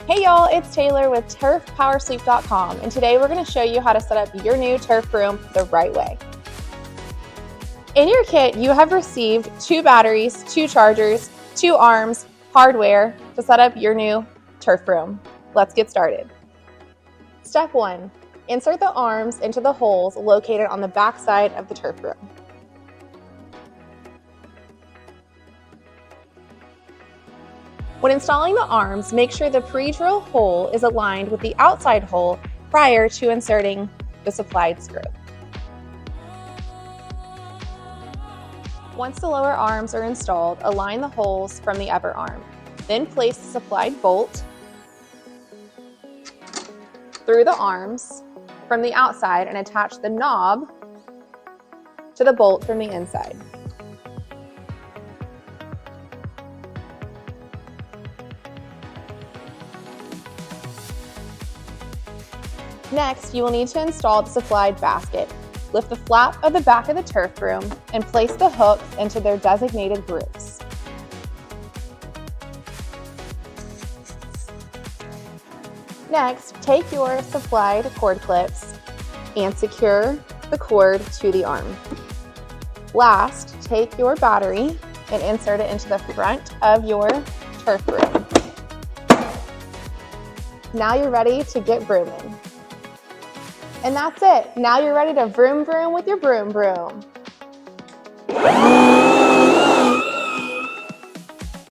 Hey y'all, it's Taylor with turfpowersweep.com, and today we're going to show you how to set up your new turf broom the right way. In your kit, you have received 2 batteries, 2 chargers, 2 arms, hardware to set up your new turf broom. Let's get started. Step 1. Insert the arms into the holes located on the back side of the turf broom. When installing the arms, make sure the pre-drill hole is aligned with the outside hole prior to inserting the supplied screw. Once the lower arms are installed, align the holes from the upper arm. Then place the supplied bolt through the arms from the outside and attach the knob to the bolt from the inside. Next, you will need to install the supplied basket. Lift the flap of the back of the turf broom and place the hooks into their designated grooves. Next, take your supplied cord clips and secure the cord to the arm. Last, take your battery and insert it into the front of your turf broom. Now you're ready to get brooming. And that's it. Now you're ready to vroom vroom with your broom broom.